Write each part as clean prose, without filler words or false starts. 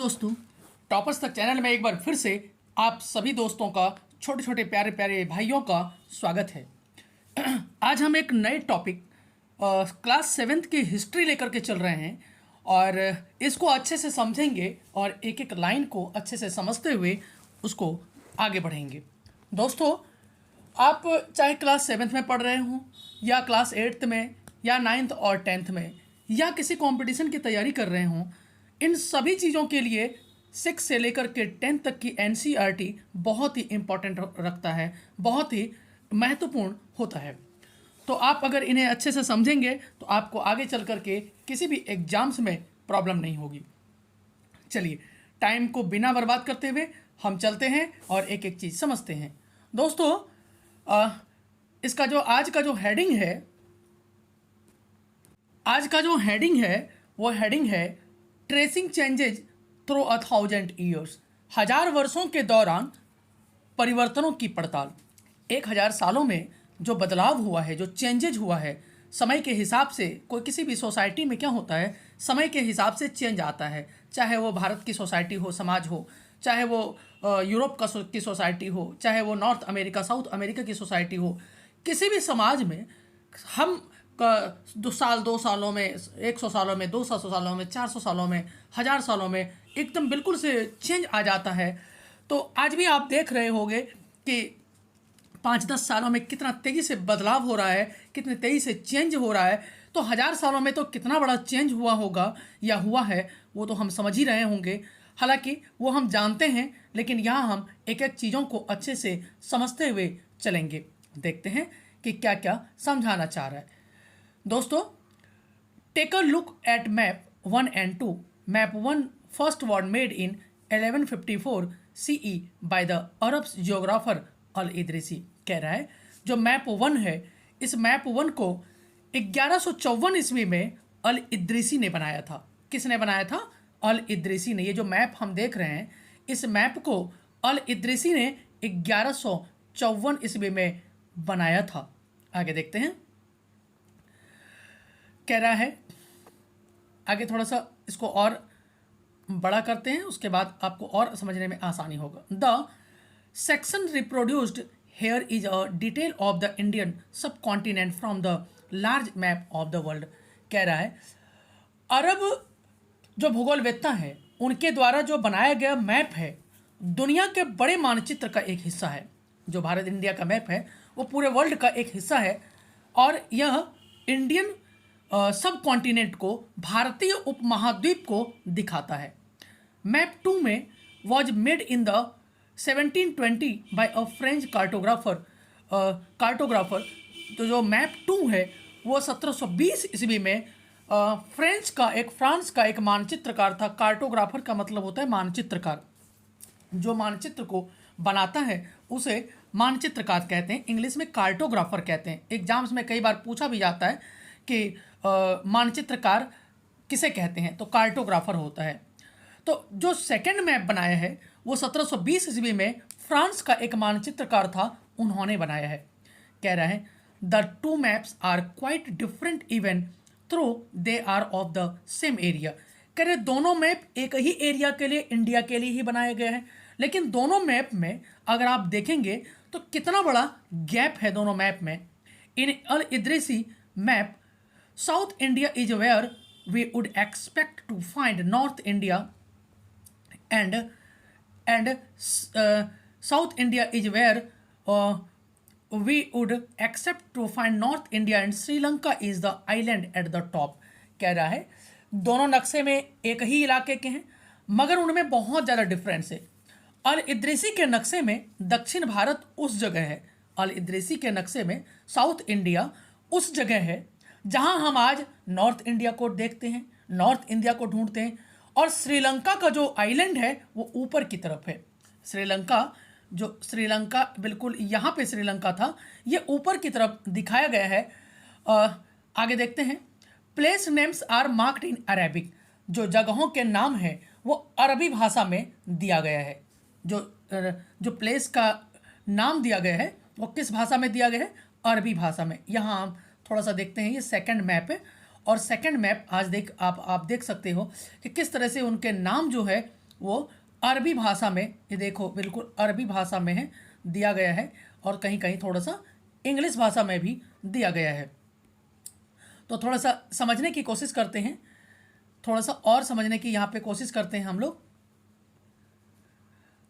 दोस्तों, टॉपर्स तक चैनल में एक बार फिर से आप सभी दोस्तों का, छोटे छोटे प्यारे प्यारे भाइयों का स्वागत है। आज हम एक नए टॉपिक क्लास 7th की हिस्ट्री लेकर के चल रहे हैं और इसको अच्छे से समझेंगे और एक एक लाइन को अच्छे से समझते हुए उसको आगे बढ़ेंगे। दोस्तों, आप चाहे क्लास 7th में पढ़ रहे हों या क्लास 8th में या 9th और 10th में या किसी कंपटीशन की तैयारी कर रहे हों, इन सभी चीज़ों के लिए 6 से लेकर के 10 तक की NCERT बहुत ही इम्पोर्टेंट रखता है, बहुत ही महत्वपूर्ण होता है। तो आप अगर इन्हें अच्छे से समझेंगे तो आपको आगे चल कर के किसी भी एग्जाम्स में प्रॉब्लम नहीं होगी। चलिए, टाइम को बिना बर्बाद करते हुए हम चलते हैं और एक एक चीज़ समझते हैं। दोस्तों, इसका जो आज का जो हेडिंग है वो हेडिंग है ट्रेसिंग चेंजेज थ्रू 1000 ईयर्स। 1000 वर्षों के दौरान परिवर्तनों की पड़ताल। 1000 सालों में जो बदलाव हुआ है, जो चेंजेज हुआ है, समय के हिसाब से कोई किसी भी सोसाइटी में क्या होता है, समय के हिसाब से चेंज आता है। चाहे वो भारत की सोसाइटी हो, समाज हो, चाहे वो यूरोप की सोसाइटी हो, चाहे वो नॉर्थ अमेरिका, साउथ अमेरिका की सोसाइटी हो, किसी भी समाज में हम 2 सालों में, 100 सालों में, 200 सालों में, 400 सालों में, 1000 सालों में एकदम बिल्कुल से चेंज आ जाता है। तो आज भी आप देख रहे होंगे कि 5-10 सालों में कितना तेज़ी से बदलाव हो रहा है, कितने तेज़ी से चेंज हो रहा है। तो 1000 सालों में तो कितना बड़ा चेंज हुआ होगा या हुआ है वो तो हम समझ ही रहे होंगे। हालांकि वो हम जानते हैं, लेकिन यहाँ हम एक एक चीज़ों को अच्छे से समझते हुए चलेंगे। देखते हैं कि क्या क्या समझाना चाह रहा है। दोस्तों, take a look at map 1 and 2। Map 1 first was made in 1154 CE by the Arab geographer al Idrisi. कह रहा है जो मैप 1 है, इस मैप 1 को 1154 ईस्वी में अल इदरीसी ने बनाया था। किसने बनाया था? अल इदरीसी ने। ये जो मैप हम देख रहे हैं, इस मैप को अल इदरीसी ने 1154 ईस्वी में बनाया था। आगे देखते हैं, कह रहा है, आगे थोड़ा सा इसको और बड़ा करते हैं, उसके बाद आपको और समझने में आसानी होगा। The section reproduced here is a detail of the Indian subcontinent from the large map of the world. कह रहा है अरब जो भूगोलवेत्ता है उनके द्वारा जो बनाया गया मैप है, दुनिया के बड़े मानचित्र का एक हिस्सा है। जो भारत इंडिया का मैप है वो पूरे वर्ल्ड का एक हिस्सा है और यह इंडियन सब कॉन्टिनेंट को, भारतीय उपमहाद्वीप को दिखाता है। मैप 2 में was made in the 1720 by a French cartographer. तो जो मैप 2 है वो 1720 ईस्वी में फ्रांस का एक मानचित्रकार था। कार्टोग्राफर का मतलब होता है मानचित्रकार। जो मानचित्र को बनाता है उसे मानचित्रकार कहते हैं, इंग्लिश में कार्टोग्राफर कहते हैं। एग्जाम्स में कई बार पूछा भी जाता है कि मानचित्रकार किसे कहते हैं, तो कार्टोग्राफर होता है। तो जो सेकंड मैप बनाया है वो 1720 ईस्वी में फ्रांस का एक मानचित्रकार था, उन्होंने बनाया है। कह रहा है the 2 maps are quite different even through they are of the same area. कह रहे दोनों मैप एक ही एरिया के लिए, इंडिया के लिए ही बनाया गया है, लेकिन दोनों मैप में अगर आप देखेंगे तो कितना बड़ा गैप है दोनों मैप में। In al Idrisi map, South India is where we would expect to find North India and South India is where we would expect to find North India and Sri Lanka is the island at the top। कह रहा है दोनों नक्शे में एक ही इलाके के हैं मगर उनमें बहुत ज़्यादा डिफरेंस है। अल इदरीसी के नक्शे में दक्षिण भारत उस जगह है, अल इदरीसी के नक्शे में साउथ इंडिया उस जगह है जहां हम आज नॉर्थ इंडिया को देखते हैं, नॉर्थ इंडिया को ढूंढते हैं, और श्रीलंका का जो आइलैंड है वो ऊपर की तरफ है। श्रीलंका बिल्कुल यहाँ पे श्रीलंका था, ये ऊपर की तरफ दिखाया गया है। आगे देखते हैं, place names are marked in Arabic. जो जगहों के नाम है वो अरबी भाषा में दिया गया है। जो प्लेस का नाम दिया गया है वो किस भाषा में दिया गया है? अरबी भाषा में। यहाँ हम थोड़ा सा देखते हैं, ये सेकंड मैप है और सेकंड मैप आज आप देख सकते हो कि किस तरह से उनके नाम जो है वो अरबी भाषा में, ये देखो बिल्कुल अरबी भाषा में है, दिया गया है, और कहीं कहीं थोड़ा सा इंग्लिश भाषा में भी दिया गया है। तो थोड़ा सा समझने की कोशिश करते हैं, थोड़ा सा और समझने की यहाँ पे कोशिश करते हैं हम लोग।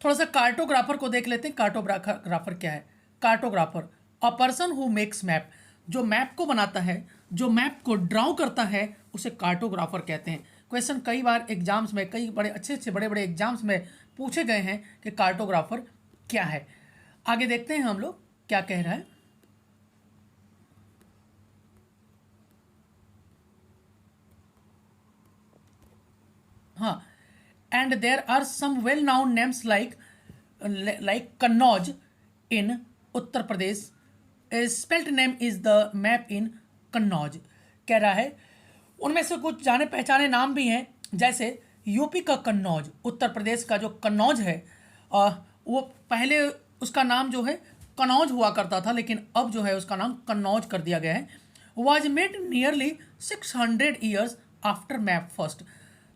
थोड़ा सा कार्टोग्राफर को देख लेते हैं। कार्टोग्राफर क्या है? Cartographer a person who makes map, जो मैप को बनाता है, जो मैप को ड्रॉ करता है, उसे कार्टोग्राफर कहते हैं। क्वेश्चन कई बार एग्जाम्स में, कई बड़े अच्छे बड़े बड़े एग्जाम्स में पूछे गए हैं कि कार्टोग्राफर क्या है। आगे देखते हैं हम लोग क्या कह रहा है। हाँ, and there are some well known names like Kannauj in Uttar Pradesh, spelt name is the map in Kannauj. कह रहा है उनमें से कुछ जाने पहचाने नाम भी हैं, जैसे यूपी का कन्नौज, उत्तर प्रदेश का जो कन्नौज है, वो पहले उसका नाम जो है कन्नौज हुआ करता था, लेकिन अब जो है उसका नाम कन्नौज कर दिया गया है। Was made nearly 600 years after map first.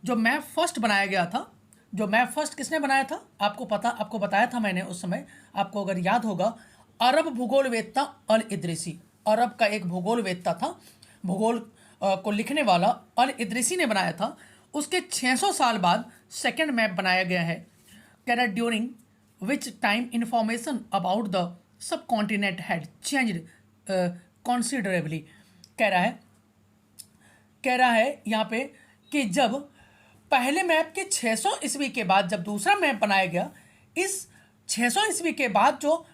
जो मैप फर्स्ट बनाया गया था, जो मैप फर्स्ट किसने बनाया था? आपको बताया था मैंने उस समय, आपको अगर याद होगा, अरब भूगोलवेत्ता अल इदरीसी, अरब का एक भूगोलवेत्ता था, भूगोल को लिखने वाला अल इदरीसी ने बनाया था। उसके 600 साल बाद सेकेंड मैप बनाया गया है। कह रहा during which time information about the subcontinent had changed considerably. कह रहा है यहाँ पे कि जब पहले मैप के 600 ईस्वी के बाद जब दूसरा मैप बनाया गया, इस 600 ईस्वी के बाद जो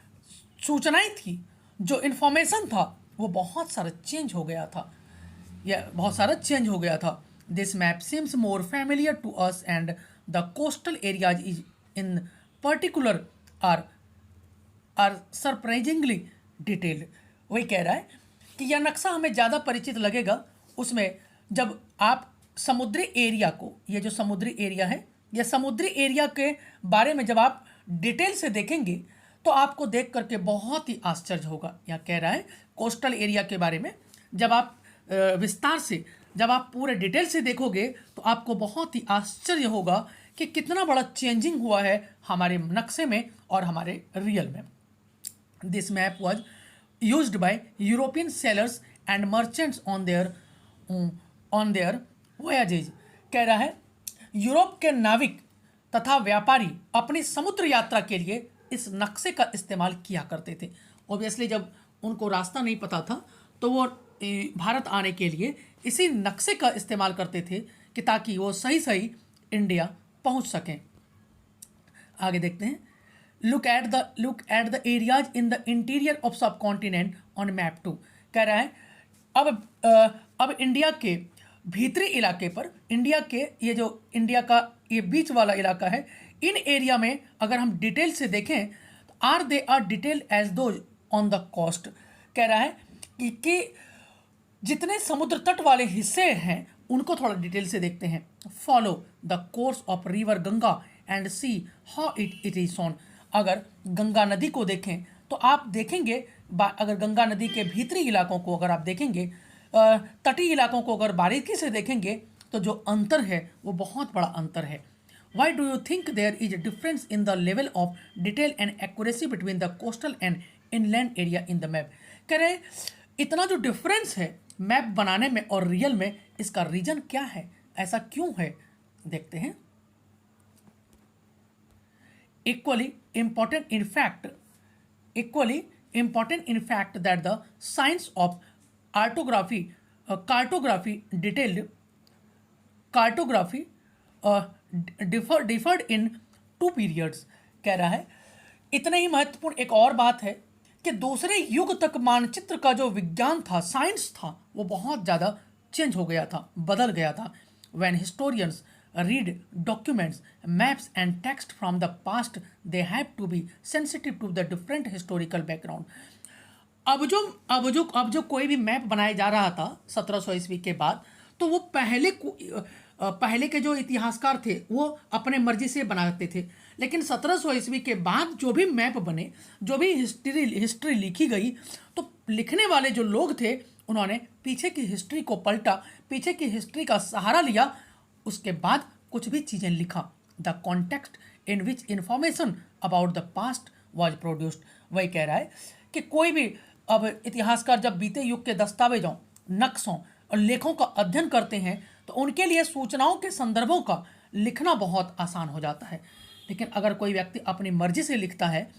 सूचनाएं थी, जो इन्फॉर्मेशन था, वो बहुत सारा चेंज हो गया था, या बहुत सारा चेंज हो गया था। This map seems more familiar to us and the coastal areas is in particular are surprisingly detailed. वही कह रहा है कि यह नक्शा हमें ज़्यादा परिचित लगेगा उसमें जब आप समुद्री एरिया को, ये जो समुद्री एरिया है, या समुद्री एरिया के बारे में जब आप डिटेल से देखेंगे तो आपको देख करके बहुत ही आश्चर्य होगा। यह कह रहा है कोस्टल एरिया के बारे में जब आप विस्तार से, जब आप पूरे डिटेल से देखोगे तो आपको बहुत ही आश्चर्य होगा कि कितना बड़ा चेंजिंग हुआ है हमारे नक्शे में और हमारे रियल में। This map was used by European sailors and merchants on their voyages. कह रहा है यूरोप के नाविक तथा व्यापारी अपनी समुद्र यात्रा के लिए इस नक्शे का इस्तेमाल किया करते थे। ऑब्वियसली जब उनको रास्ता नहीं पता था तो वो भारत आने के लिए इसी नक्शे का इस्तेमाल करते थे कि ताकि वो सही सही इंडिया पहुंच सकें। आगे देखते हैं। Look at the areas in the interior of सब कॉन्टिनेंट ऑन मैप 2। कह रहा है अब इंडिया के भीतरी इलाके पर, इंडिया के ये जो इंडिया का ये बीच वाला इलाका है, इन एरिया में अगर हम डिटेल से देखें तो they are detailed as those on the coast. कह रहा है कि जितने समुद्र तट वाले हिस्से हैं उनको थोड़ा डिटेल से देखते हैं। Follow the course of river Ganga and see how it is on. अगर गंगा नदी को देखें तो आप देखेंगे, अगर गंगा नदी के भीतरी इलाकों को अगर आप देखेंगे, तटीय इलाकों को अगर बारीकी से देखेंगे तो जो अंतर है वो बहुत बड़ा अंतर है। Why do you think there is a difference in the level of detail and accuracy between the coastal and inland area in the map. कह रहे इतना जो डिफरेंस है मैप बनाने में और रियल में, इसका रीजन क्या है, ऐसा क्यों है, देखते हैं। Equally important in fact that the science of cartography differed in two periods। कह रहा है इतने ही महत्वपूर्ण एक और बात है कि दूसरे युग तक मानचित्र का जो विज्ञान था, साइंस था, वो बहुत ज़्यादा चेंज हो गया था, बदल गया था। when historians read documents, maps and text from the past, they have to be sensitive to the different historical background। अब जो कोई भी मैप बनाया जा रहा था 1700 ईस्वी के बाद, तो वो पहले के जो इतिहासकार थे वो अपने मर्जी से बनाते थे, लेकिन 1700 ईस्वी के बाद जो भी मैप बने, जो भी हिस्ट्री लिखी गई, तो लिखने वाले जो लोग थे उन्होंने पीछे की हिस्ट्री को पलटा, पीछे की हिस्ट्री का सहारा लिया, उसके बाद कुछ भी चीज़ें लिखा। The context in which information about the past was produced. वही कह रहा है कि कोई भी अब इतिहासकार जब बीते युग के दस्तावेजों, नक्शों और लेखों का अध्ययन करते हैं तो उनके लिए सूचनाओं के संदर्भों का लिखना बहुत आसान हो जाता है। लेकिन अगर कोई व्यक्ति अपनी मर्जी से लिखता है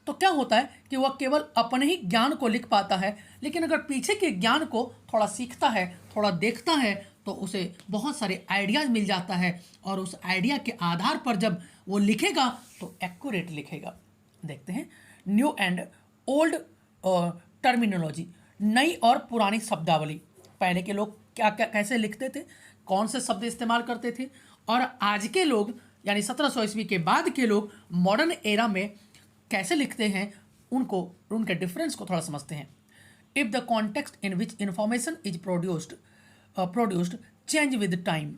तो क्या होता है कि वह केवल अपने ही ज्ञान को लिख पाता है, लेकिन अगर पीछे के ज्ञान को थोड़ा सीखता है, थोड़ा देखता है, तो उसे बहुत सारे आइडियाज़ मिल जाता है और उस आइडिया के आधार पर जब वो लिखेगा तो एक्यूरेट लिखेगा। देखते हैं न्यू एंड ओल्ड टर्मिनोलॉजी, नई और पुरानी शब्दावली। पहले के लोग क्या क्या कैसे लिखते थे, कौन से शब्द इस्तेमाल करते थे, और आज के लोग यानी 1700 ईस्वी के बाद के लोग मॉडर्न एरा में कैसे लिखते हैं, उनको उनके डिफरेंस को थोड़ा समझते हैं। If the context in which information is produced change with time,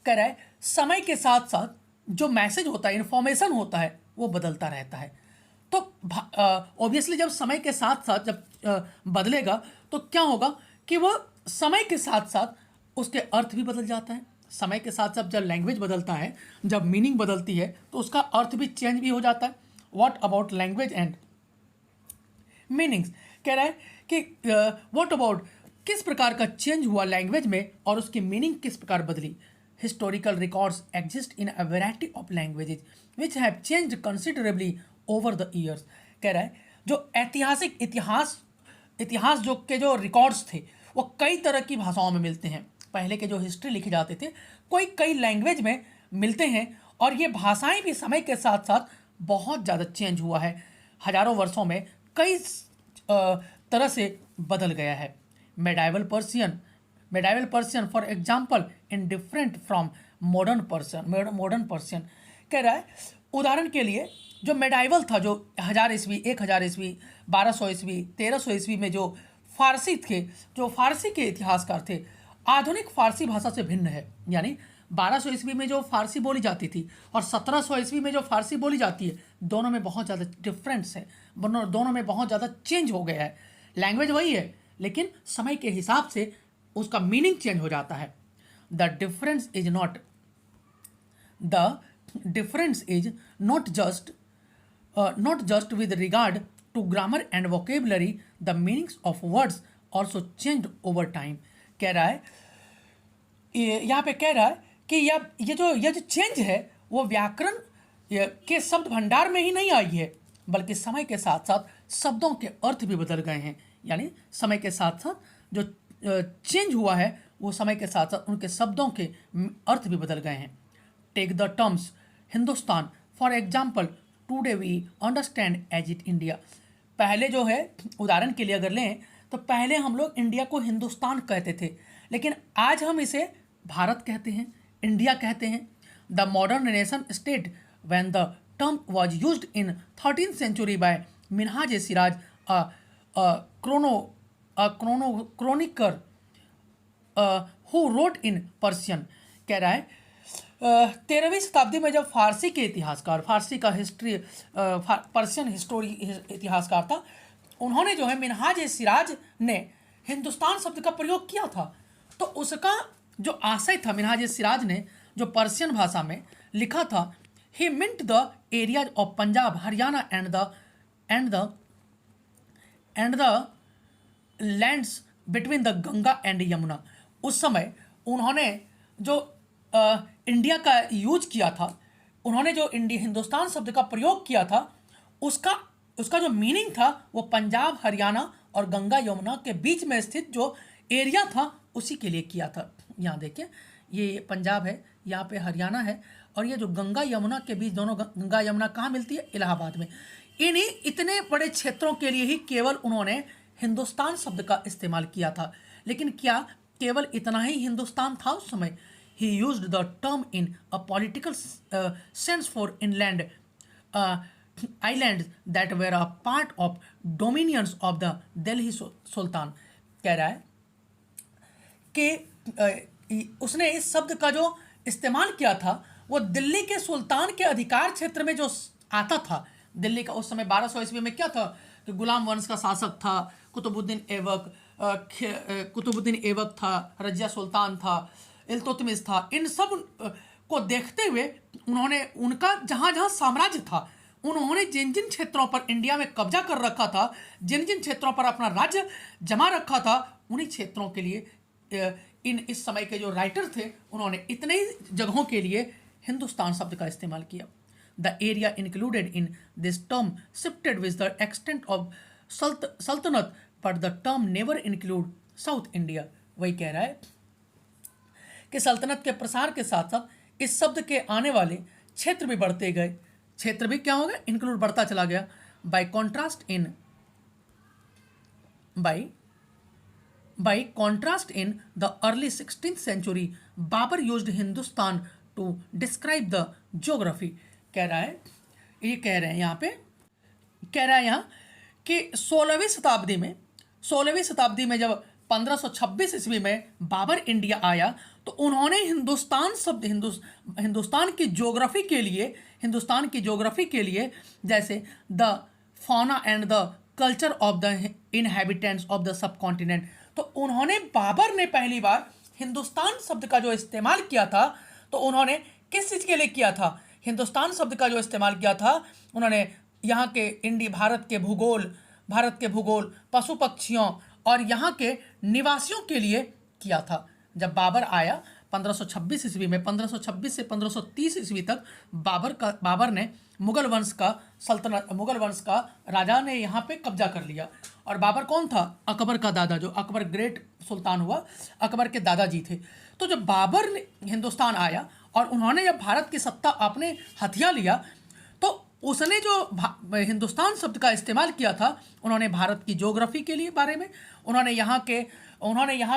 कह रहा है समय के साथ साथ जो मैसेज होता है, इंफॉर्मेशन होता है, वो बदलता रहता है। तो ऑब्वियसली जब समय के साथ साथ जब बदलेगा तो क्या होगा कि वह समय के साथ साथ उसके अर्थ भी बदल जाता है। समय के साथ साथ जब लैंग्वेज बदलता है, जब मीनिंग बदलती है, तो उसका अर्थ भी चेंज भी हो जाता है। What about language and meanings, कह रहा है कि व्हाट अबाउट किस प्रकार का चेंज हुआ लैंग्वेज में और उसकी मीनिंग किस प्रकार बदली। Historical records exist in a variety of languages which have changed considerably over the years. कह रहा है जो ऐतिहासिक इतिहास जो रिकॉर्ड्स थे वो कई तरह की भाषाओं में मिलते हैं। पहले के जो हिस्ट्री लिखे जाते थे कई लैंग्वेज में मिलते हैं, और ये भाषाएं भी समय के साथ साथ बहुत ज़्यादा चेंज हुआ है। हजारों वर्षों में कई तरह से बदल गया है। Medieval Persian for example in different from modern Persian. कह रहा है उदाहरण के लिए जो मेडाइवल था, जो 1000 ईस्वी, 1000 ईस्वी, 1200 ईस्वी, 1300 ईस्वी में जो फारसी थे, जो फारसी के इतिहासकार थे, आधुनिक फारसी भाषा से भिन्न है। यानी 1200 ईस्वी में जो फारसी बोली जाती थी और 1700 ईस्वी में जो फारसी बोली जाती है, दोनों में बहुत ज़्यादा डिफरेंस है, दोनों में बहुत ज़्यादा चेंज हो गया है। लैंग्वेज वही है, लेकिन समय के हिसाब से उसका मीनिंग चेंज हो जाता है। The difference is not just with regard to grammar and vocabulary, the meanings of words also changed over time। कह रहा है यहाँ पे कह रहा है कि ये जो चेंज है वो व्याकरण के शब्द भंडार में ही नहीं आई है, बल्कि समय के साथ साथ शब्दों के अर्थ भी बदल गए हैं। यानी समय के साथ साथ जो चेंज हुआ है वो समय के साथ साथ उनके शब्दों के अर्थ भी बदल गए हैं। Take the terms Hindustan for example, today we understand as it India. पहले जो है, उदाहरण के लिए अगर लें तो पहले हम लोग इंडिया को हिंदुस्तान कहते थे, लेकिन आज हम इसे भारत कहते हैं, इंडिया कहते हैं। The modern nation state when the term was used in 13th century by Minhaj Siraj chronicler who wrote in Persian. कह रहा है 13वीं शताब्दी में जब फारसी के इतिहासकार, फारसी का पर्शियन इतिहासकार था, उन्होंने जो है मिनहाज सिराज ने हिंदुस्तान शब्द का प्रयोग किया था। तो उसका जो आशय था, मिनहाज सिराज ने जो पर्शियन भाषा में लिखा था, he meant the areas of Punjab, Haryana and the lands between the Ganga and Yamuna. उस समय उन्होंने जो इंडिया का यूज किया था, उन्होंने जो हिंदुस्तान शब्द का प्रयोग किया था, उसका जो मीनिंग था वो पंजाब, हरियाणा और गंगा यमुना के बीच में स्थित जो एरिया था उसी के लिए किया था। यहाँ देखिए, ये पंजाब है, यहाँ पे हरियाणा है, और ये जो गंगा यमुना के बीच, दोनों गंगा यमुना कहाँ मिलती है? इलाहाबाद में। इन्हीं इतने बड़े क्षेत्रों के लिए ही केवल उन्होंने हिंदुस्तान शब्द का इस्तेमाल किया था। लेकिन क्या केवल इतना ही हिंदुस्तान था उस समय? He used the term in a political sense for inland islands that were a part of dominions of the Delhi Sultan। कह रहा है कि उसने इस शब्द का जो इस्तेमाल किया था वो दिल्ली के सुल्तान के अधिकार क्षेत्र में जो आता था। दिल्ली का उस समय 1200 ईस्वी में क्या था कि गुलाम वंश का शासक था, कुतुबुद्दीन ऐबक था, रजिया सुल्तान था, इल्तुतमिश था। इन सब को देखते हुए उन्होंने उनका जहाँ जहाँ साम्राज्य था, उन्होंने जिन जिन क्षेत्रों पर इंडिया में कब्जा कर रखा था, जिन जिन क्षेत्रों पर अपना राज्य जमा रखा था, उन्हीं क्षेत्रों के लिए इस समय के जो राइटर थे उन्होंने इतने ही जगहों के लिए हिंदुस्तान शब्द का इस्तेमाल किया। The area included in this term shifted with the extent of sultanate, but the term never include South India. वही कह रहा है कि सल्तनत के प्रसार के साथ साथ इस शब्द के आने वाले क्षेत्र भी बढ़ते गए। क्षेत्र भी क्या हो गया, इंक्लूड बढ़ता चला गया। By contrast in the early 16th century Babur used Hindustan to describe the geography. कह रहा है, ये कह रहे हैं यहाँ पे, कह रहा है यहाँ कि 16वीं शताब्दी में जब 1526 ईस्वी में बाबर इंडिया आया तो उन्होंने हिंदुस्तान शब्द हिंदुस्तान की ज्योग्राफी के लिए जैसे the fauna and the culture of the inhabitants of the sub continent, तो उन्होंने बाबर ने पहली बार हिंदुस्तान शब्द का जो इस्तेमाल किया था, तो उन्होंने किस चीज़ के लिए किया था? हिंदुस्तान शब्द का जो इस्तेमाल किया था उन्होंने यहाँ के भारत के भूगोल, पशु पक्षियों और यहाँ के निवासियों के लिए किया था। जब बाबर आया 1526 ईस्वी में, 1526 से 1530 ईस्वी तक बाबर ने मुगल वंश का राजा ने यहाँ पे कब्जा कर लिया। और बाबर कौन था? अकबर का दादा, जो अकबर ग्रेट सुल्तान हुआ, अकबर के दादाजी थे। तो जब बाबर ने हिंदुस्तान आया और उन्होंने जब भारत की सत्ता अपने हथिया लिया, तो उसने जो हिंदुस्तान शब्द का इस्तेमाल किया था, उन्होंने भारत की ज्योग्राफी के लिए बारे में, उन्होंने यहाँ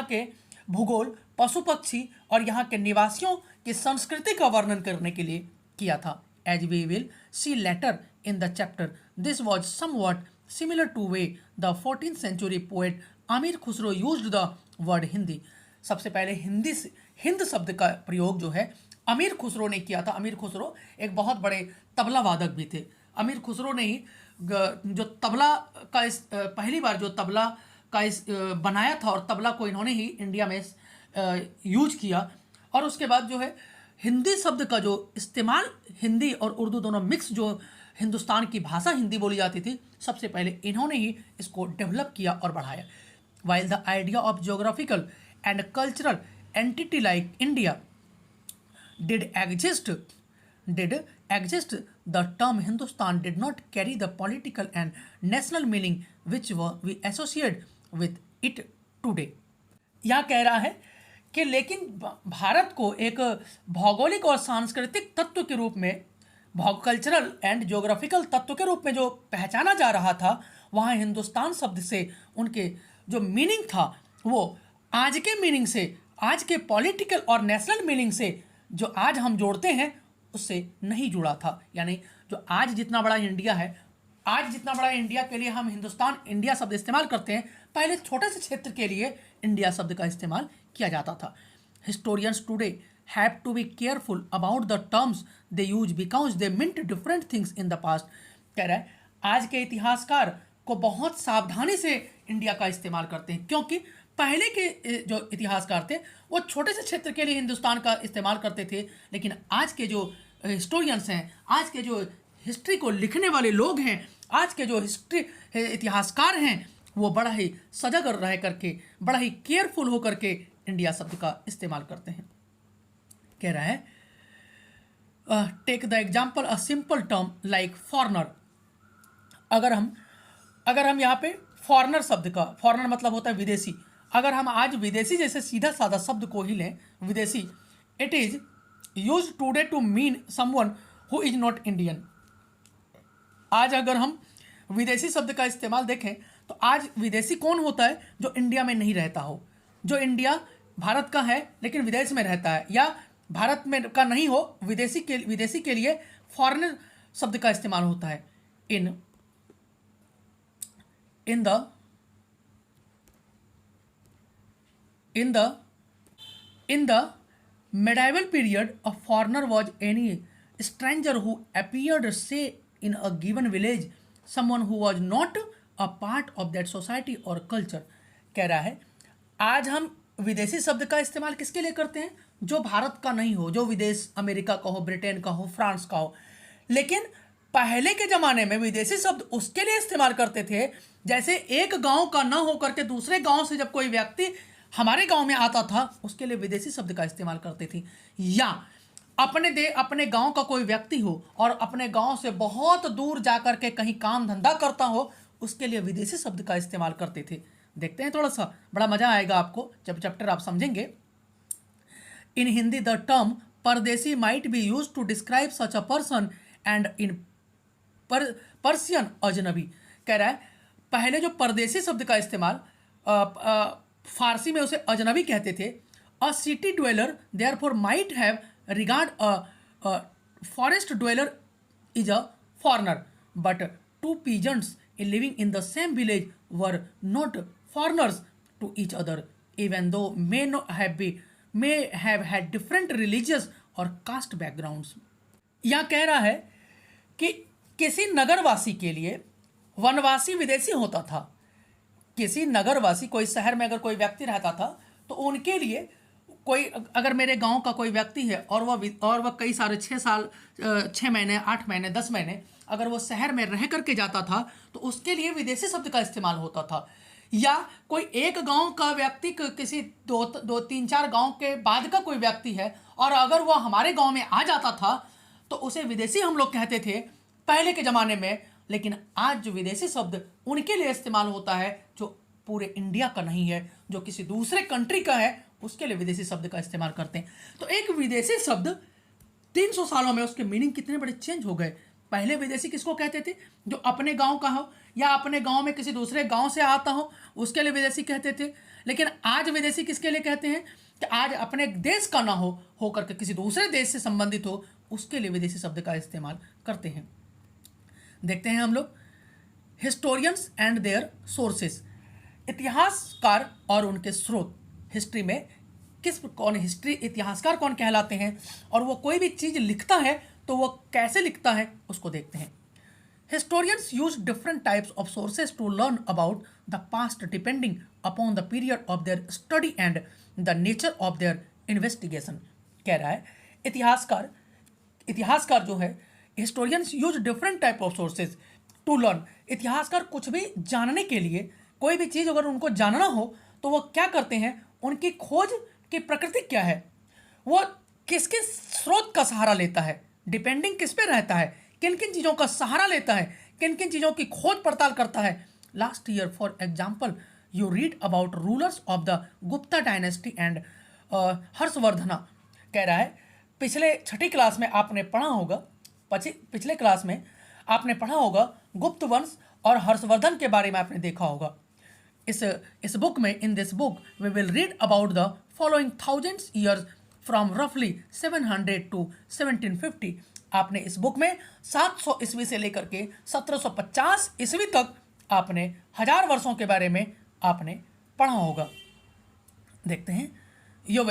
के भूगोल, पशु पक्षी और यहाँ के निवासियों की संस्कृति का वर्णन करने के लिए किया था। As we will see later in the chapter, this was somewhat similar to way the 14th century poet Amir Khusrau used the word Hindi. सबसे पहले हिंद शब्द का प्रयोग जो है अमीर खुसरो ने किया था। अमीर खुसरो एक बहुत बड़े तबला वादक भी थे। अमीर खुसरो ने ही जो तबला का पहली बार जो तबला का बनाया था, और तबला को इन्होंने ही इंडिया में यूज किया। और उसके बाद जो है हिंदी शब्द का जो इस्तेमाल, हिंदी और उर्दू दोनों मिक्स जो हिंदुस्तान की भाषा हिंदी बोली जाती थी, सबसे पहले इन्होंने ही इसको डेवलप किया और बढ़ाया। While the idea of geographical and cultural entity like India did exist, the term Hindustan did not carry the political and national meaning which we associate with it today। यह कह रहा है कि लेकिन भारत को एक भौगोलिक और सांस्कृतिक तत्व के रूप में, कल्चरल एंड ज्योग्राफिकल तत्व के रूप में जो पहचाना जा रहा था, वहाँ हिंदुस्तान शब्द से उनके जो मीनिंग था वो आज के मीनिंग से, आज के पॉलिटिकल और नेशनल मीनिंग से जो आज हम जोड़ते हैं उससे नहीं जुड़ा था। यानी जो आज जितना बड़ा इंडिया है, आज जितना बड़ा इंडिया के लिए हम इंडिया शब्द इस्तेमाल करते हैं, पहले छोटे से क्षेत्र के लिए इंडिया शब्द का इस्तेमाल किया जाता था। Historians today have to be careful about the terms they use because they meant different things in the past. कह रहा है आज के इतिहासकार को बहुत सावधानी से इंडिया का इस्तेमाल करते हैं, क्योंकि पहले के जो इतिहासकार थे वो छोटे से क्षेत्र के लिए हिंदुस्तान का इस्तेमाल करते थे, लेकिन आज के जो हिस्टोरियंस हैं, आज के जो हिस्ट्री को लिखने वाले लोग हैं, आज के जो इतिहासकार हैं, वो बड़ा ही सजग रह करके, बड़ा ही केयरफुल होकर के इंडिया शब्द का इस्तेमाल करते हैं। कह रहा है take the example a simple term like foreigner. अगर हम यहाँ पे फॉरनर शब्द का, फॉरनर मतलब होता है विदेशी, अगर हम आज विदेशी जैसे सीधा साधा शब्द को ही लें, विदेशी, it is use today to mean someone who is not Indian. आज अगर हम विदेशी शब्द का इस्तेमाल देखें तो आज विदेशी कौन होता है? जो इंडिया में नहीं रहता हो, जो इंडिया भारत का है लेकिन विदेश में रहता है, या भारत में का नहीं हो, विदेशी के लिए फॉरेनर शब्द का इस्तेमाल होता है। In the medieval period, a foreigner was any stranger who appeared, say, in a given village, someone who was not a part of that society or culture। कह रहा है आज हम विदेशी शब्द का इस्तेमाल किसके लिए करते हैं? जो भारत का नहीं हो, जो विदेश अमेरिका का हो, ब्रिटेन का हो, फ्रांस का हो। लेकिन पहले के ज़माने में विदेशी शब्द उसके लिए इस्तेमाल करते थे, जैसे एक गांव का ना हो करके दूसरे गांव से जब कोई व्यक्ति हमारे गांव में आता था, उसके लिए विदेशी शब्द का इस्तेमाल करते थे। या अपने गांव का कोई व्यक्ति हो और अपने गांव से बहुत दूर जाकर के कहीं काम धंधा करता हो, उसके लिए विदेशी शब्द का इस्तेमाल करते थे। देखते हैं, थोड़ा सा बड़ा मजा आएगा आपको जब चैप्टर आप समझेंगे। In Hindi the term pardesi might be use to describe such a person and in Persian ajnabi. कह रहा है पहले जो परदेसी शब्द का इस्तेमाल फारसी में उसे अजनबी कहते थे। A city dweller therefore might have regard a forest dweller as a foreigner, but two peasants living in the same village were not foreigners to each other even though may have had different religious or caste backgrounds. यहाँ कह रहा है कि किसी नगरवासी के लिए वनवासी विदेशी होता था। किसी नगरवासी, कोई शहर में अगर कोई व्यक्ति रहता था तो उनके लिए कोई, अगर मेरे गांव का कोई व्यक्ति है और वह कई सारे 6 महीने 8 महीने 10 महीने अगर वो शहर में रह करके जाता था तो उसके लिए विदेशी शब्द का इस्तेमाल होता था। या कोई एक गांव का व्यक्ति किसी दो तीन चार गांव के बाद का कोई व्यक्ति है और अगर वह हमारे गांव में आ जाता था तो उसे विदेशी हम लोग कहते थे पहले के ज़माने में। लेकिन आज जो विदेशी शब्द उनके लिए इस्तेमाल होता है जो पूरे इंडिया का नहीं है, जो किसी दूसरे कंट्री का है, उसके लिए विदेशी शब्द का इस्तेमाल करते हैं। तो एक विदेशी शब्द 300 सालों में उसके मीनिंग कितने बड़े चेंज हो गए। पहले विदेशी किसको कहते थे? जो अपने गांव का हो या अपने गांव में किसी दूसरे गांव से आता हो, उसके लिए विदेशी कहते थे। लेकिन आज विदेशी किसके लिए कहते हैं? कि आज अपने देश का ना हो करके किसी दूसरे देश से संबंधित हो, उसके लिए विदेशी शब्द का इस्तेमाल करते हैं। देखते हैं हम लोग हिस्टोरियंस एंड देयर सोर्सेस। इतिहासकार और उनके स्रोत। हिस्ट्री में इतिहासकार कौन कहलाते हैं और वो कोई भी चीज़ लिखता है तो वो कैसे लिखता है उसको देखते हैं। Historians use different types of sources to learn about the past depending upon the period of their study and the nature of their investigation। कह रहा है इतिहासकार जो है, historians use different type of sources to learn। इतिहासकार कुछ भी जानने के लिए, कोई भी चीज़ अगर उनको जानना हो तो वो क्या करते हैं? उनकी खोज की प्रकृति क्या है, वो किसके स्रोत का सहारा लेता है, डिपेंडिंग किस पे रहता है, किन किन चीज़ों का सहारा लेता है, किन किन चीज़ों की खोज पड़ताल करता है। Last year for example you read about rulers of the Gupta dynasty and Harshavardhana. कह रहा है पिछले 6ठी क्लास में आपने पढ़ा होगा, पिछले क्लास में आपने पढ़ा होगा गुप्त वंश और हर्षवर्धन के बारे में आपने देखा होगा। इस बुक में, in this book we will read about the following thousands years from रफली 700 टू 1750। आपने इस बुक में 700 ईस्वी से लेकर के 1750 ईस्वी तक आपने 1000 वर्षों के बारे में आपने पढ़ा होगा। देखते हैं, you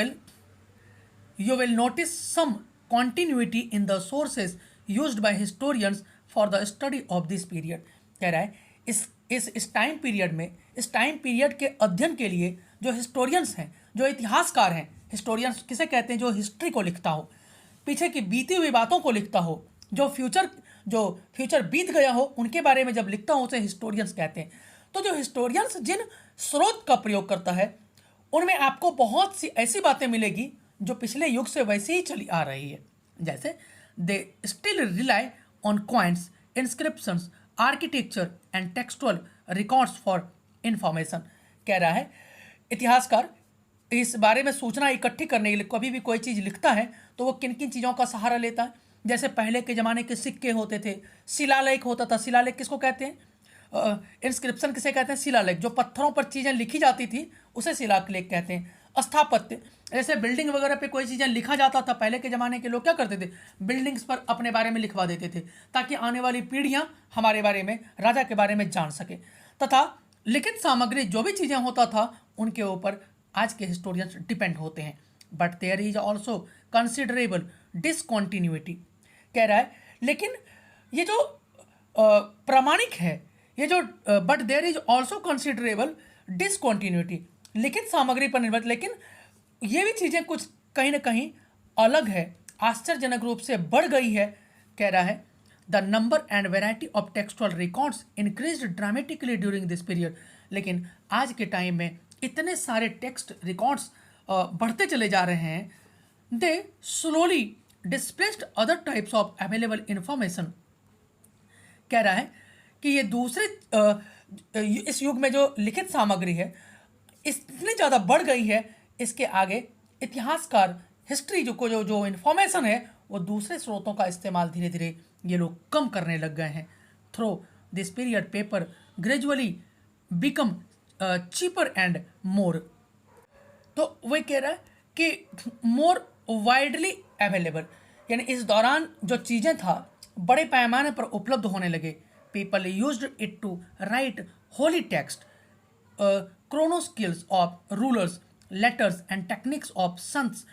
will notice some continuity in the sources used by historians for the study of this period. कह रहा है इस टाइम पीरियड में, इस टाइम पीरियड के अध्ययन के लिए जो हिस्टोरियंस हैं, जो इतिहासकार हैं, हिस्टोरियंस किसे कहते हैं? जो हिस्ट्री को लिखता हो, पीछे की बीती हुई बातों को लिखता हो, जो फ्यूचर बीत गया हो उनके बारे में जब लिखता हो उसे हिस्टोरियंस कहते हैं। तो जो हिस्टोरियंस जिन स्रोत का प्रयोग करता है उनमें आपको बहुत सी ऐसी बातें मिलेगी जो पिछले युग से वैसे ही चली आ रही है। जैसे they still rely on coins, inscriptions, architecture and textual records for information. कह रहा है इतिहासकार इस बारे में सूचना इकट्ठी करने के लिए कभी भी कोई चीज़ लिखता है तो वो किन किन चीज़ों का सहारा लेता है। जैसे पहले के ज़माने के सिक्के होते थे, शिलालेख होता था। शिलालेख किसको कहते हैं? इंस्क्रिप्शन किसे कहते हैं? शिलालेख। जो पत्थरों पर चीज़ें लिखी जाती थी उसे शिलालेख कहते हैं। स्थापत्य, जैसे बिल्डिंग वगैरह पे कोई चीज़ें लिखा जाता था। पहले के ज़माने के लोग क्या करते थे? बिल्डिंग्स पर अपने बारे में लिखवा देते थे ताकि आने वाली पीढ़ियाँ हमारे बारे में, राजा के बारे में जान सके। तथा लिखित सामग्री, जो भी चीज़ें होता था उनके ऊपर आज के हिस्टोरियंस डिपेंड होते हैं। But there is also considerable discontinuity. कह रहा है लेकिन ये जो प्रामाणिक है, ये जो but there is also considerable discontinuity, लिखित सामग्री पर निर्भर, लेकिन ये भी चीज़ें कुछ कहीं ना कहीं अलग है, आश्चर्यजनक रूप से बढ़ गई है। कह रहा है the number and variety of textual records increase dramatically during this period. लेकिन आज के टाइम में इतने सारे टेक्स्ट रिकॉर्ड्स बढ़ते चले जा रहे हैं, they slowly displaced other types of available information. कह रहा है कि ये दूसरे इस युग में जो लिखित सामग्री है इतनी ज़्यादा बढ़ गई है, इसके आगे इतिहासकार हिस्ट्री जो इन्फॉर्मेशन है वो दूसरे स्रोतों का इस्तेमाल धीरे धीरे ये लोग कम करने लग गए हैं। Through this period paper gradually become cheaper and more. तो वही कह रहा है कि मोर वाइडली अवेलेबल, यानी इस दौरान जो चीज़ें था बड़े पैमाने पर उपलब्ध होने लगे। People used it to write holy text, chronoskills of rulers, letters and techniques of sons,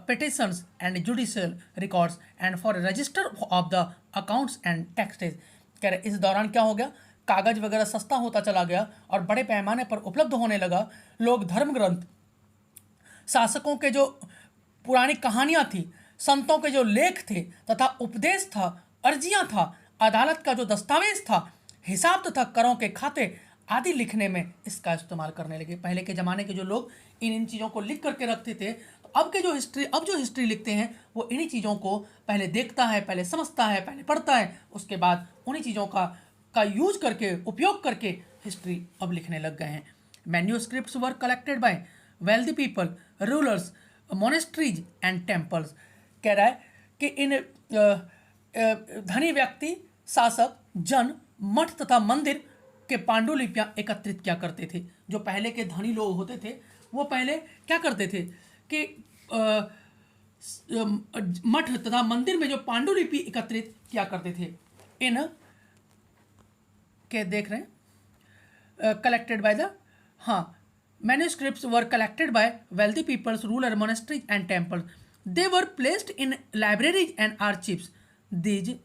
petitions and judicial records and for register of the accounts and taxes। कह रहे इस दौरान क्या हो गया, कागज वगैरह सस्ता होता चला गया और बड़े पैमाने पर उपलब्ध होने लगा। लोग धर्म ग्रंथ, शासकों के जो पुरानी कहानियाँ थी, संतों के जो लेख थे तथा उपदेश था, अर्जियाँ था, अदालत का जो दस्तावेज था, हिसाब तथा करों के खाते आदि लिखने में इसका इस्तेमाल करने लगे। पहले के ज़माने के जो लोग इन चीज़ों को लिख करके रखते थे, तो अब जो हिस्ट्री लिखते हैं वो इन्हीं चीज़ों को पहले देखता है, पहले समझता है, पहले पढ़ता है, उसके बाद उन्हीं चीज़ों का यूज करके, उपयोग करके हिस्ट्री अब लिखने लग गए हैं। Manuscripts were collected by wealthy people, rulers, monasteries and temples. कह रहा है कि इन धनी व्यक्ति, शासक, जन, मठ तथा मंदिर के पांडुलिपियाँ एकत्रित क्या करते थे। जो पहले के धनी लोग होते थे वो पहले क्या करते थे कि मठ तथा मंदिर में जो पांडुलिपि एकत्रित क्या करते थे, इन के देख रहे हैं कलेक्टेड बाय द, हाँ, manuscripts were collected by wealthy peoples, ruler, monasteries and temples. They were placed in libraries and archives. These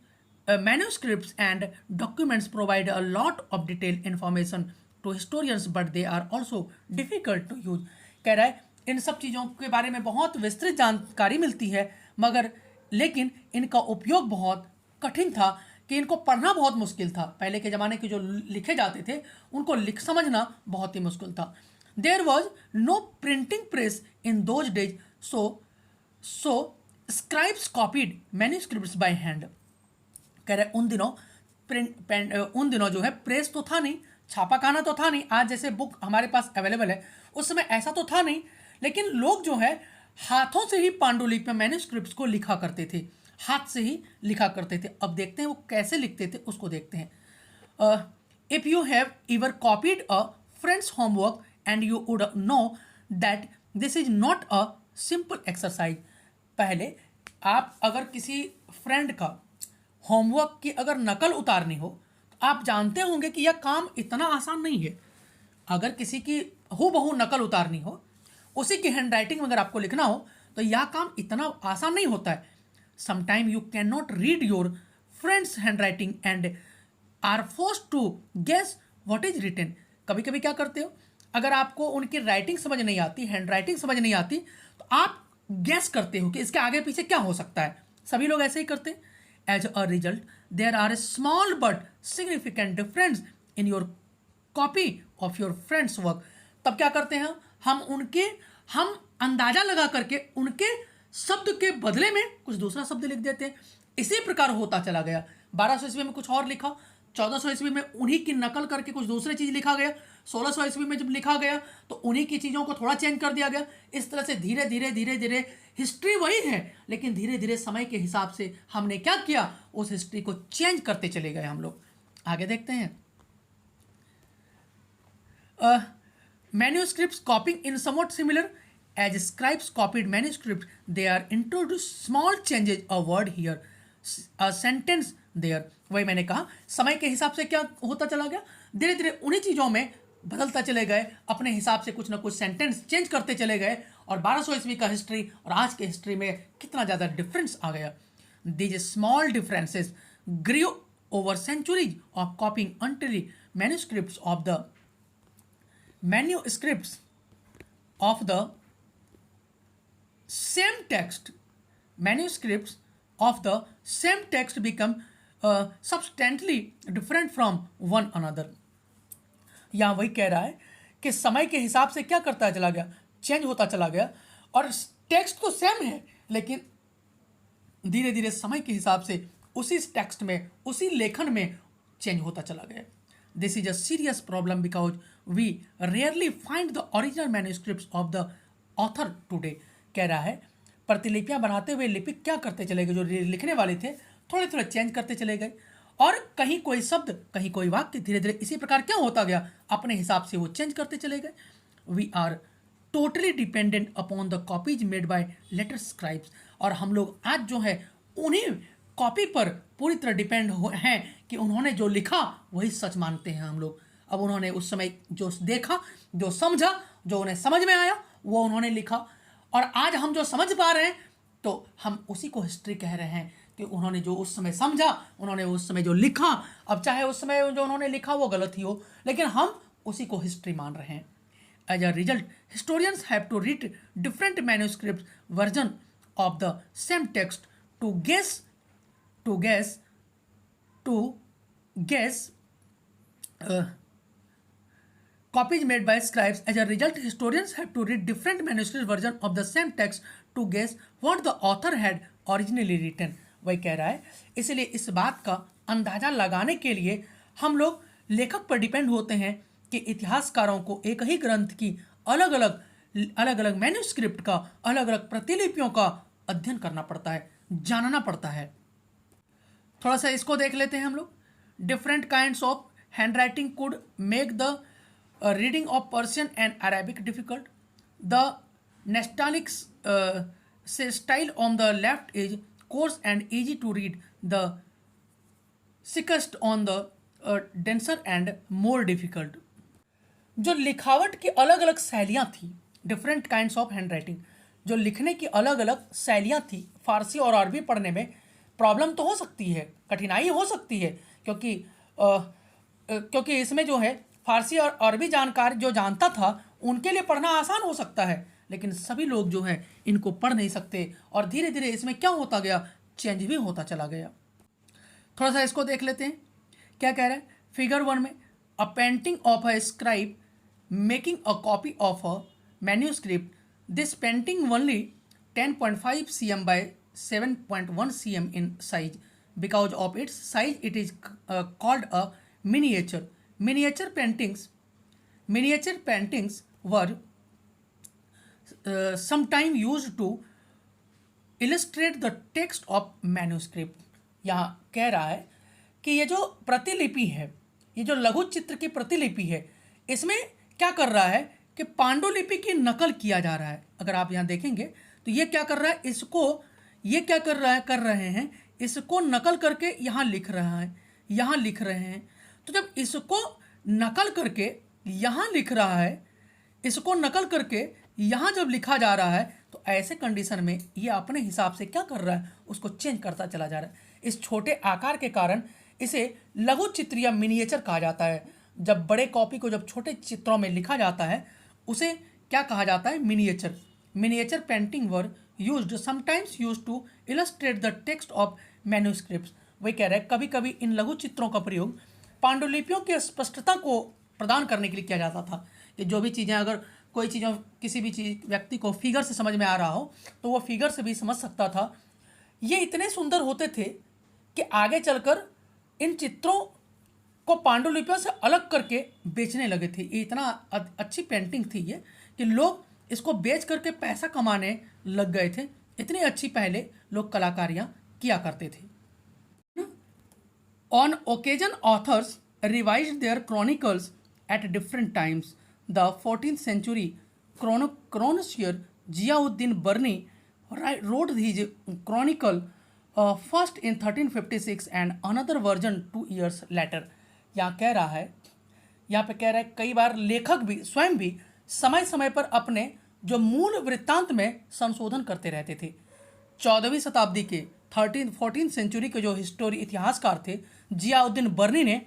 manuscripts and documents provide a lot of detailed information to historians, but they are also difficult to use। कह रहा है इन सब चीज़ों के बारे में बहुत विस्तृत जानकारी मिलती है, मगर लेकिन इनका उपयोग बहुत कठिन था, कि इनको पढ़ना बहुत मुश्किल था। पहले के ज़माने के जो लिखे जाते थे उनको लिख समझना बहुत ही मुश्किल था। There was no printing press in those days, so scribes copied manuscripts by hand। कह रहे उन दिनों जो है प्रेस तो था नहीं, छापाखाना तो था नहीं, आज जैसे बुक हमारे पास अवेलेबल है, उस समय ऐसा तो था नहीं, लेकिन लोग जो है हाथों से ही पांडुलिपि में मैन्यूस्क्रिप्ट्स को लिखा करते थे, हाथ से ही लिखा करते थे। अब देखते हैं वो कैसे लिखते थे, उसको देखते हैं। If you have ever copied a friends homework and you would know that this is not a simple exercise। पहले आप अगर किसी फ्रेंड का होमवर्क की अगर नकल उतारनी हो तो आप जानते होंगे कि यह काम इतना आसान नहीं है। अगर किसी की हूबहू नकल उतारनी हो, उसी की हैंड राइटिंग में अगर आपको लिखना हो तो यह काम इतना आसान नहीं होता है। Sometime you can not read your friend's handwriting and are forced to guess what is written. कभी कभी क्या करते हो, अगर आपको उनकी राइटिंग समझ नहीं आती, हैंड राइटिंग समझ नहीं आती, तो आप गेस करते हो कि इसके आगे पीछे क्या हो सकता है। सभी लोग ऐसे ही करते हैं। As a result there are a small but significant difference in your copy of your friend's work. तब क्या करते हैं हम अंदाजा लगा करके उनके शब्द के बदले में कुछ दूसरा शब्द लिख देते हैं। इसी प्रकार होता चला गया। 1200 ईस्वी में कुछ और लिखा, 1400 ईस्वी में उन्हीं की नकल करके कुछ दूसरी चीज़ लिखा गया, 1600 ईस्वी में जब लिखा गया तो उन्हीं की चीज़ों को थोड़ा चेंज कर दिया गया। इस तरह से धीरे धीरे हिस्ट्री वही है, लेकिन धीरे धीरे समय के हिसाब से हमने क्या किया, उस हिस्ट्री को चेंज करते चले गए हम लोग। आगे देखते हैं। Manuscripts copying in somewhat similar as scribes copied manuscript, they are introduce small changes a word here, a sentence there. वही मैंने कहा, समय के हिसाब से क्या होता चला गया, धीरे धीरे उन्हीं चीज़ों में बदलता चले गए, अपने हिसाब से कुछ ना कुछ सेंटेंस चेंज करते चले गए। और 1200 ईस्वी का हिस्ट्री और आज के हिस्ट्री में कितना ज़्यादा डिफरेंस आ गया। These small differences grew over centuries of copying until manuscripts of the manuscripts of the same text, manuscripts of the same text become substantially different from one another. यहाँ वही कह रहा है कि समय के हिसाब से क्या करता चला गया, चेंज होता चला गया, और टेक्स्ट तो सेम है लेकिन धीरे धीरे समय के हिसाब से उसी टेक्स्ट में, उसी लेखन में चेंज होता चला गया. This is a serious problem because we rarely find the original manuscripts of the author today. कह रहा है प्रतिलिपियां बनाते हुए लिपिक क्या करते चले गए, जो लिखने वाले थे थोड़े थोड़े चेंज करते चले गए, और कहीं कोई शब्द कहीं कोई वाक्य धीरे धीरे इसी प्रकार क्या होता गया, अपने हिसाब से वो चेंज करते चले गए. We are totally dependent upon the copies made by later scribes. और हम लोग आज जो है उन्हीं कॉपी पर पूरी तरह डिपेंड हैं कि उन्होंने जो लिखा वही सच मानते हैं हम लोग. अब उन्होंने उस समय जो देखा, जो समझा, जो उन्हें समझ में आया वो उन्होंने लिखा, और आज हम जो समझ पा रहे हैं तो हम उसी को हिस्ट्री कह रहे हैं कि उन्होंने जो उस समय समझा, उन्होंने उस समय जो लिखा, अब चाहे उस समय जो उन्होंने लिखा वो गलत ही हो, लेकिन हम उसी को हिस्ट्री मान रहे हैं. As a result historians have to read different manuscript version of the same text to guess copies made by scribes. As a result, historians have to read different manuscript version of the same text to guess what the author had originally written. वही कह रहा है, इसलिए इस बात का अंदाजा लगाने के लिए हम लोग लेखक पर डिपेंड होते हैं कि इतिहासकारों को एक ही ग्रंथ की अलग अलग मैन्यूस्क्रिप्ट का, अलग अलग प्रतिलिपियों का अध्ययन करना पड़ता है, जानना पड़ता है. थोड़ा सा इसको देख लेते हैं हम लोग. Different kinds of hand writing could make the reading of Persian and Arabic difficult. The nastaliq से style on the left is coarse and easy to read, the shikasta on the denser and more difficult. जो लिखावट की अलग अलग शैलियाँ थी, different kinds of hand writing, जो लिखने की अलग अलग शैलियाँ थी. फारसी और अरबी पढ़ने में प्रॉब्लम तो हो सकती है, कठिनाई हो सकती है, क्योंकि इसमें जो है फारसी और अरबी जानकार जो जानता था उनके लिए पढ़ना आसान हो सकता है, लेकिन सभी लोग जो है इनको पढ़ नहीं सकते, और धीरे धीरे इसमें क्या होता गया, चेंज भी होता चला गया. थोड़ा सा इसको देख लेते हैं क्या कह रहा है. फिगर 1 में अ painting of a scribe making a copy of a manuscript. This painting only 10.5 cm by 7.1 cm in size. Because of its size, it is called a miniature. Miniature paintings were sometime used to illustrate the text of manuscript. यहाँ कह रहा है कि ये जो प्रतिलिपि है, ये जो लघु चित्र की प्रतिलिपि है, इसमें क्या कर रहा है कि पांडुलिपि की नकल किया जा रहा है. अगर आप यहाँ देखेंगे तो ये क्या कर रहा है, इसको ये क्या कर रहे हैं, इसको नकल करके यहाँ लिख रहा है, यहाँ लिख रहे हैं. तो जब इसको नकल करके यहाँ लिख रहा है, इसको नकल करके यहाँ जब लिखा जा रहा है, तो ऐसे कंडीशन में ये अपने हिसाब से क्या कर रहा है, उसको चेंज करता चला जा रहा है. इस छोटे आकार के कारण इसे लघु चित्र या मिनिएचर कहा जाता है. जब बड़े कॉपी को जब छोटे चित्रों में लिखा जाता है उसे क्या कहा जाता है, miniature. Miniature painting were used sometimes used to illustrate the text of manuscripts. वही कह रहे हैं कभी कभी इन लघु चित्रों का प्रयोग पांडुलिपियों की स्पष्टता को प्रदान करने के लिए किया जाता था. कि जो भी चीज़ें, अगर कोई चीज़ों किसी भी चीज़ व्यक्ति को फिगर से समझ में आ रहा हो तो वो फिगर से भी समझ सकता था. ये इतने सुंदर होते थे कि आगे चलकर इन चित्रों को पांडुलिपियों से अलग करके बेचने लगे थे. ये इतना अच्छी पेंटिंग थी ये कि लोग इसको बेच करके पैसा कमाने लग गए थे. इतनी अच्छी पहले लोग कलाकारियाँ किया करते थे. On occasion authors revised their chronicles at different times. The 14th century chronicler Ziauddin Barni wrote his chronicle first in 1356 and another version 2 years later. यहाँ कह रहा है, यहाँ पे कह रहा है कई बार लेखक भी स्वयं भी समय समय पर अपने जो मूल वृत्तांत में संशोधन करते रहते थे. 14वीं शताब्दी के 14th सेंचुरी के जो इतिहासकार थे जियाउद्दीन बर्नी ने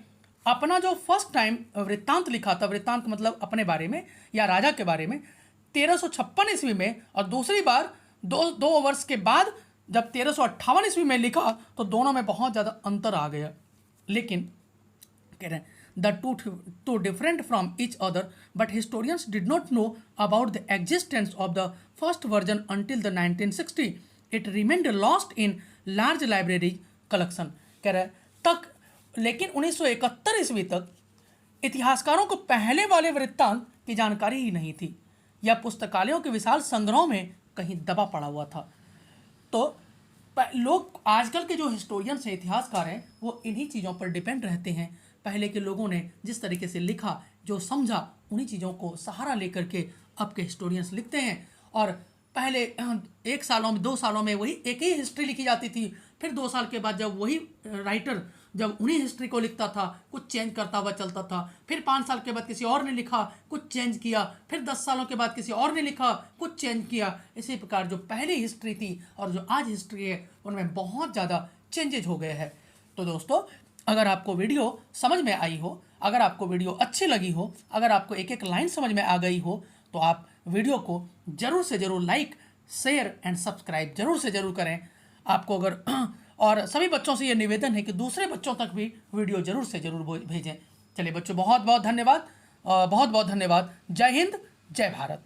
अपना जो फर्स्ट टाइम वृत्तांत लिखा था, वृत्तांत मतलब अपने बारे में या राजा के बारे में, 1356 ईस्वी में, और दूसरी बार दो वर्ष के बाद जब 1358 ईस्वी में लिखा तो दोनों में बहुत ज़्यादा अंतर आ गया। लेकिन कह रहे हैं the two different from each other, but historians did not know about the existence of the first version until the 1960। It remained lost in large library collection. कह रहे तक, लेकिन 1971 ईस्वी तक इतिहासकारों को पहले वाले वृत्तांत की जानकारी ही नहीं थी। यह पुस्तकालयों के विशाल संग्रहों में कहीं दबा पड़ा हुआ था। तो लोग, आजकल के जो हिस्टोरियंस हैं, इतिहासकार हैं, वो इन्हीं चीज़ों पर डिपेंड रहते हैं। पहले के लोगों ने जिस तरीके से लिखा, जो समझा, उन्हीं चीज़ों को सहारा लेकर के अब के हिस्टोरियंस लिखते हैं। और पहले 1 सालों में 2 सालों में वही एक ही हिस्ट्री लिखी जाती थी। फिर 2 साल के बाद जब वही राइटर जब उन्हीं हिस्ट्री को लिखता था, कुछ चेंज करता हुआ चलता था। फिर 5 साल के बाद किसी और ने लिखा, कुछ चेंज किया। फिर 10 सालों के बाद किसी और ने लिखा, कुछ चेंज किया। इसी प्रकार जो पहली हिस्ट्री थी और जो आज हिस्ट्री है, उनमें बहुत ज़्यादा चेंजेज हो गए हैं। तो दोस्तों, अगर आपको वीडियो समझ में आई हो, अगर आपको वीडियो अच्छी लगी हो, अगर आपको एक एक लाइन समझ में आ गई हो, तो आप वीडियो को ज़रूर से ज़रूर लाइक, शेयर एंड सब्सक्राइब ज़रूर से ज़रूर करें। आपको अगर और सभी बच्चों से ये निवेदन है कि दूसरे बच्चों तक भी वीडियो ज़रूर से ज़रूर भेजें। चलिए बच्चों, बहुत बहुत धन्यवाद, बहुत बहुत धन्यवाद। जय हिंद, जय भारत।